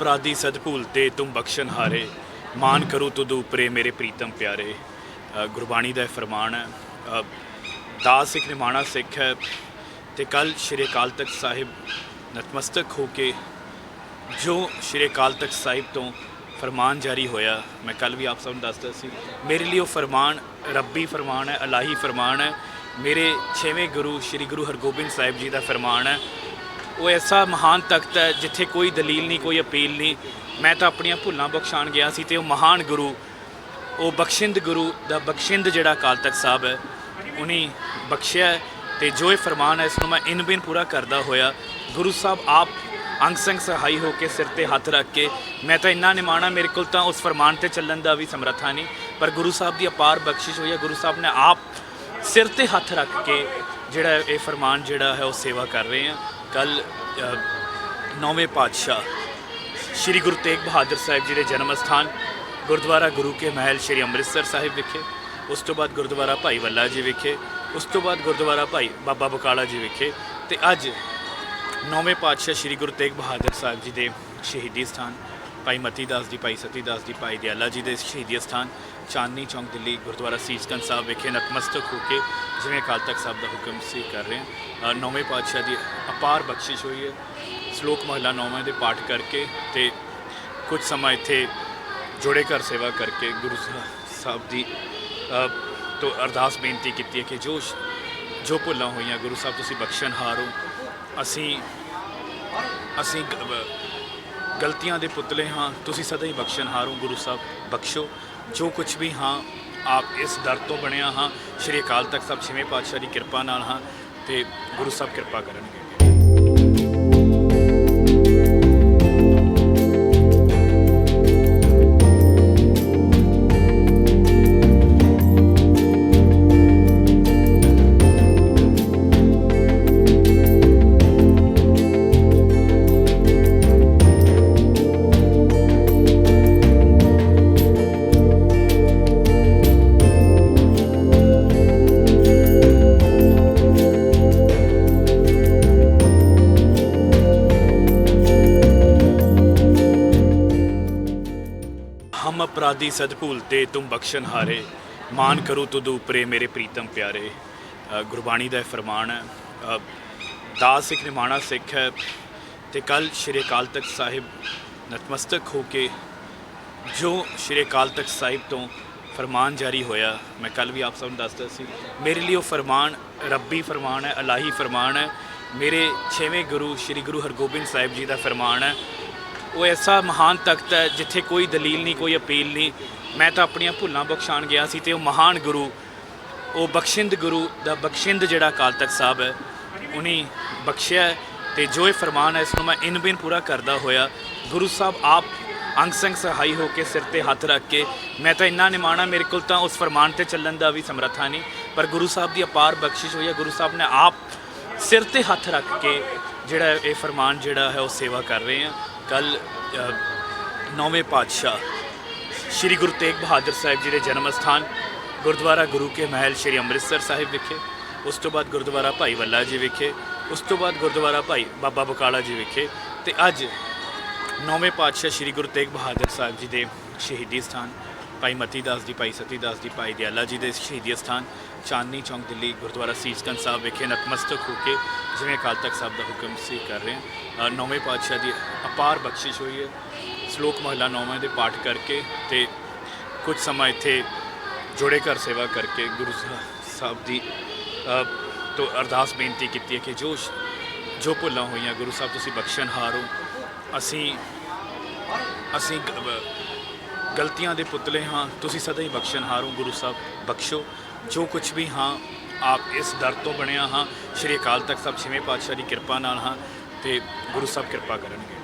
अपराधी सद भूलते तुम बख्शन हारे, मान करूँ तुद उपरे मेरे प्रीतम प्यारे। गुरबाणी का फरमान है। दास सिख निमाणा सिख है तो कल श्री अकाल तख्त साहिब नतमस्तक हो के जो श्री अकाल तख्त साहिब तो फरमान जारी होया, मैं कल भी आप सब दसदा सी, मेरे लिए वो फरमान रब्बी फरमान है, अलाही फरमान है। मेरे 6वें गुरु श्री गुरु हरगोबिंद साहिब जी का फरमान है। वो ऐसा महान तख्त है जिथे कोई दलील नहीं, कोई अपील नहीं। मैं तो अपन भुलां बख्शाण गया सी ते वो महान गुरु, वो बख्शिंद गुरु दा बख्शिंद जिहड़ा अकाल तख्त साहब है उन्हें बख्शिया है। तो जो ये फरमान है इसनूं मैं इन बिन पूरा करदा होया गुरु साहब आप अंग संग सहाई होकर सिर ते हथ रख के, मैं तो इन्ना निमाणा, मेरे को तो उस फरमान ते चलण दा भी समर्था नहीं, पर गुरु साहब की अपार बख्शिश हुई है। गुरु साहब ने आप सिर ते हथ रख के जिहड़ा ये फरमान जिहड़ा है वो सेवा कर रहे हैं। कल 9वें पातशाह श्री गुरु तेग बहादुर साहिब जी के जन्म स्थान गुरुद्वारा गुरु के महल श्री अमृतसर साहिब विखे, उस तो बाद गुरुद्वारा भाई वल्ला जी विखे, उस तो बाद गुरुद्वारा भाई बाबा बकाला जी विखे, तो अज 9वें पातशाह श्री गुरु तेग बहादुर साहिब जी के शहीदी स्थान भाई मती दास जी, भाई सती दास जी, भाई दयाला जी के शहीदी स्थान चांदनी चौंक दिल्ली गुरुद्वारा सीसगंज साहब विखे नतमस्तक होकर जिवें अकाल तख्त साहब का हुक्म से कर रहे हैं। 9वें पातशाह की अपार बख्शिश हुई है। श्लोक महला 9वां के पाठ करके तो कुछ समा इत्थे जोड़े घर सेवा करके गुरु साहब की तो अरदास बेनती की है कि जो भुलां हुई गुरु साहब तुसीं बख्शन हारो, असी गलतियां दे पुतले हाँ, तुसीं सदा ही बख्शन हारो। गुरु साहब बख्शो जो कुछ भी हाँ, आप इस दर तो बनिया हाँ, श्री अकाल तख्त साहब 6वें पातशाह की किरपा नाल हाँ, तो गुरु साहब किरपा करनगे। हम अपराधी सद भूलते तुम बख्शन हारे, मान करूँ तुद उपरे मेरे प्रीतम प्यारे। गुरबाणी का फरमान है। दास सिख निमाणा सिख है तो कल श्री अकाल तख्त साहिब नतमस्तक हो के जो श्री अकाल तख्त साहिब तो फरमान जारी होया, मैं कल भी आप सब दसदा सी, मेरे लिए वो फरमान रब्बी फरमान है, अलाही फरमान है। मेरे 6वें गुरु श्री गुरु हरगोबिंद साहिब जी का फरमान है। वो ऐसा महान तख्त है जिथे कोई दलील नहीं, कोई अपील नहीं। मैं तो अपन भुलां बख्शाण गया सी ते वो महान गुरु, वो बख्शिंद गुरु दा बख्शिंद जिहड़ा अकाल तख्त साहब है उन्हें बख्शिया है। तो जो ये फरमान है इसनूं मैं इन बिन पूरा करदा होया गुरु साहब आप अंग संग सहाई होकर सिर ते हथ रख के, मैं तो इन्ना निमाणा, मेरे को तो उस फरमान ते चलण दा भी समर्था नहीं, पर गुरु साहब की अपार बख्शिश हुई है। गुरु साहब ने आप सिर ते हथ रख के जिहड़ा ये फरमान जिहड़ा है वो सेवा कर रहे हैं। कल 9वें पातशाह श्री गुरु तेग बहादुर साहिब जी के जन्म स्थान गुरुद्वारा गुरु के महल श्री अमृतसर साहिब विखे, उस तो बाद गुरुद्वारा भाई वल्ला जी विखे, उस तो बाद गुरुद्वारा भाई बाबा बकाला जी विखे, तो अज 9वें पातशाह श्री गुरु तेग बहादुर साहिब जी के शहीदी स्थान भाई मती दास जी, भाई सती दास जी, भाई दयाला जी के शहीदी स्थान चांदनी चौंक दिल्ली गुरुद्वारा सीसगंज साहब विखे नतमस्तक होकर जिवें अकाल तख्त साहब का हुक्म से कर रहे हैं। 9वें पातशाह की अपार बख्शिश हुई है। श्लोक महला 9वां के पाठ करके तो कुछ समा इत्थे जोड़े घर सेवा करके गुरु साहब की तो अरदास बेनती की है कि जो भुलां हुई गुरु साहब तुसीं बख्शन हारो, असी गलतियां दे पुतले हाँ, तुसीं सदा ही बख्शन हारो। गुरु साहब बख्शो जो कुछ भी हाँ, आप इस दर तो बनिया हाँ, श्री अकाल तख्त साहब 6वें पातशाह की किरपा नाल हाँ, तो गुरु साहब किरपा करनगे।